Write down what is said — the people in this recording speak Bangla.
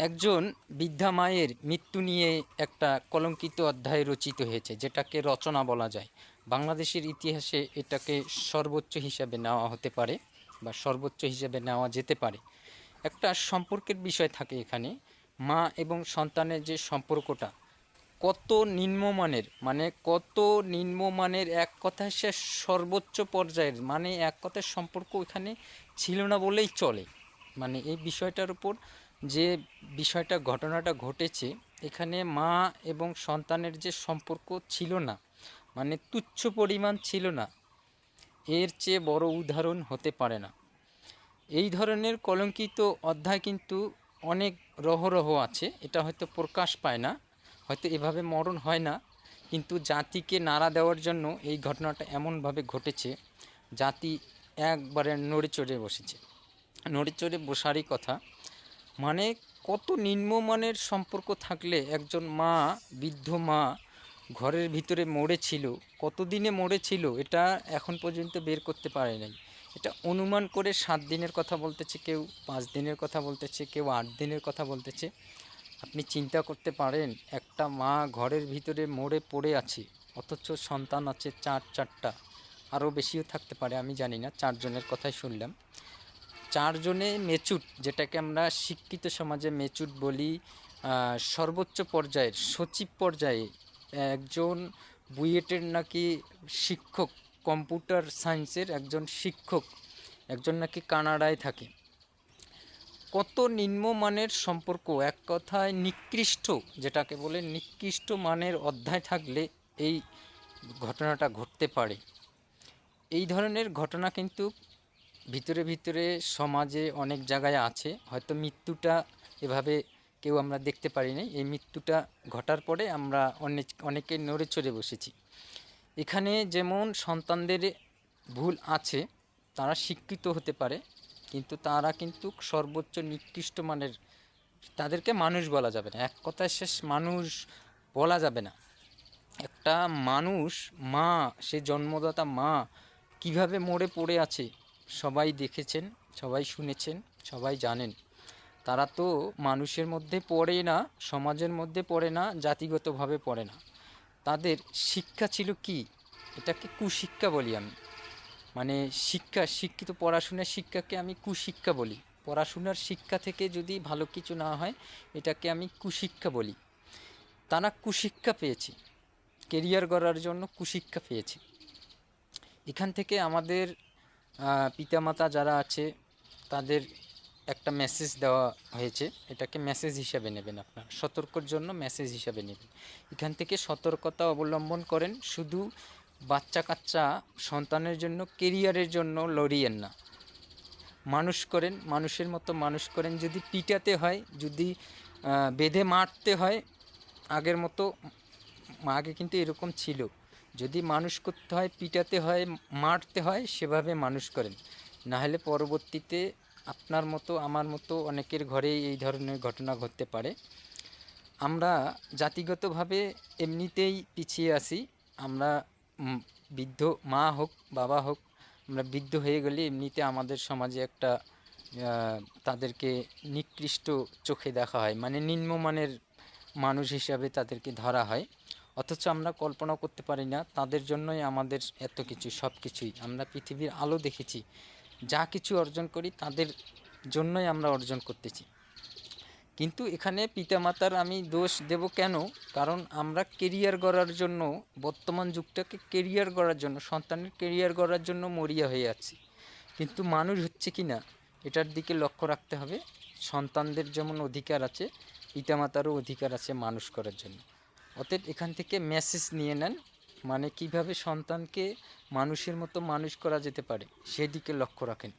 একজন বৃদ্ধা মায়ের মৃত্যু নিয়ে একটা কলঙ্কিত অধ্যায় রচিত হয়েছে, যেটাকে রচনা বলা যায়। বাংলাদেশের ইতিহাসে এটাকে সর্বোচ্চ হিসাবে নেওয়া হতে পারে বা সর্বোচ্চ হিসাবে নেওয়া যেতে পারে। একটা সম্পর্কের বিষয় থাকে এখানে। মা এবং সন্তানের যে সম্পর্কটা কত নিম্নমানের, কত নিম্নমানের, এক কথায় সে সর্বোচ্চ পর্যায়ের, এক কথায় সম্পর্ক এখানে ছিল না বলেই চলে। এই বিষয়টার উপর যে বিষয়টা ঘটনাটা ঘটেছে, এখানে মা এবং সন্তানের যে সম্পর্ক ছিল না, তুচ্ছ পরিমাণ ছিল না, এর চেয়ে বড় উদাহরণ হতে পারে না। এই ধরনের কলঙ্কিত অধ্যায় কিন্তু অনেক রহরহ আছে, এটা হয়তো প্রকাশ পায় না, হয়তো এভাবে মরণ হয় না, কিন্তু জাতিকে নাড়া দেওয়ার জন্য এই ঘটনাটা এমনভাবে ঘটেছে, জাতি একবারে নড়ে চড়ে বসেছে। নড়ে চড়ে বসারই কথা। কত নিম্নমানের সম্পর্ক থাকলে একজন মা, বৃদ্ধ মা ঘরের ভিতরে মরেছিল, কতদিনে মরেছিল এটা এখন পর্যন্ত বের করতে পারে নাই। এটা অনুমান করে 7 দিনের কথা বলতেছে, কেউ 5 দিনের কথা বলতেছে, কেউ 8 দিনের কথা বলতেছে। আপনি চিন্তা করতে পারেন, একটা মা ঘরের ভিতরে মরে পড়ে আছে, অথচ সন্তান আছে 4টা, আরও বেশিও থাকতে পারে, আমি জানি না। 4 জনের কথাই শুনলাম। 4 জনে মেচুট, যেটাকে আমরা শিক্ষিত সমাজে মেচুট বলি, সর্বোচ্চ পর্যায়ের সচিব পর্যায়ে একজন বুয়েটের নাকি শিক্ষক, কম্পিউটার সায়েন্সের একজন শিক্ষক, একজন নাকি কানাডায় থাকে। কত নিম্নমানের সম্পর্ক, এক কথায় নিকৃষ্ট, যেটাকে বলে নিকৃষ্ট মানের অধ্যায় থাকলে এই ঘটনাটা ঘটতে পারে। এই ধরনের ঘটনা কিন্তু ভিতরে ভিতরে সমাজে অনেক জায়গায় আছে। হয়তো মৃত্যুটা এভাবে কেউ আমরা দেখতে পারি নাই, এই মৃত্যুটা ঘটার পরে আমরা অনেকে নড়ে চড়ে বসেছি। এখানে যেমন সন্তানদের ভুল আছে, তারা শিক্ষিত হতে পারে, কিন্তু তারা কিন্তু সর্বোচ্চ নিকৃষ্ট মানের, তাদেরকে মানুষ বলা যাবে না, এক কথায় শেষ মানুষ বলা যাবে না। একটা মানুষ, মা, সে জন্মদাতা মা কিভাবে মরে পড়ে আছে সবাই দেখেছেন, সবাই শুনেছেন, সবাই জানেন। তারা তো মানুষের মধ্যে পড়ে না, সমাজের মধ্যে পড়ে না, জাতিগতভাবে পড়ে না। তাদের শিক্ষা ছিল কি? এটাকে কুশিক্ষা বলি আমি। শিক্ষিত পড়াশোনার শিক্ষাকে আমি কুশিক্ষা বলি। পড়াশোনার শিক্ষা থেকে যদি ভালো কিছু না হয়, এটাকে আমি কুশিক্ষা বলি। তারা কুশিক্ষা পেয়েছে, কেরিয়ার গড়ার জন্য কুশিক্ষা পেয়েছে। এখান থেকে আমাদের পিতামাতা যারা আছে, তাদের একটা মেসেজ দেওয়া হয়েছে, এটাকে মেসেজ হিসাবে নেবেন, আপনারা সতর্কর জন্য মেসেজ হিসাবে নেবেন। এখান থেকে সতর্কতা অবলম্বন করেন। শুধু বাচ্চা কাচ্চা সন্তানের জন্য, কেরিয়ারের জন্য লড়িয়েন না। মানুষ করেন, মানুষের মতো মানুষ করেন। যদি পিটাতে হয়, যদি বেঁধে মারতে হয়, আগের মতো, আগে কিন্তু এরকম ছিল, যদি মানুষ করতে হয়, পিটাতে হয়, মারতে হয়, সেভাবে মানুষ করেন। না হলে পরবর্তীতে আপনার মতো, আমার মতো অনেকের ঘরেই এই ধরনের ঘটনা ঘটতে পারে। আমরা জাতিগতভাবে এমনিতেই পিছিয়ে আছি। আমরা বৃদ্ধ মা হোক, বাবা হোক, আমরা বৃদ্ধ হয়ে গেলে এমনিতে আমাদের সমাজে একটা তাদেরকে নিকৃষ্ট চোখে দেখা হয়, নিম্নমানের মানুষ হিসাবে তাদেরকে ধরা হয়। অথচ আমরা কল্পনা করতে পারি না, তাদের জন্যই আমাদের এত কিছু, সব কিছুই। আমরা পৃথিবীর আলো দেখেছি, যা কিছু অর্জন করি তাদের জন্যই আমরা অর্জন করতেছি। কিন্তু এখানে পিতামাতার আমি দোষ দেব কেন? কারণ আমরা কেরিয়ার গড়ার জন্য, বর্তমান যুগটাকে কেরিয়ার গড়ার জন্য, সন্তানের কেরিয়ার গড়ার জন্য মরিয়া হয়ে আছি। কিন্তু মানুষ হচ্ছে কি না, এটার দিকে লক্ষ্য রাখতে হবে। সন্তানদের যেমন অধিকার আছে, পিতামাতারও অধিকার আছে মানুষ করার জন্য। অতএব এখান থেকে মেসেজ নিয়ে নেন, কিভাবে সন্তানকে মানুষের মতো মানুষ করা যেতে পারে, সেদিকে লক্ষ্য রাখেন।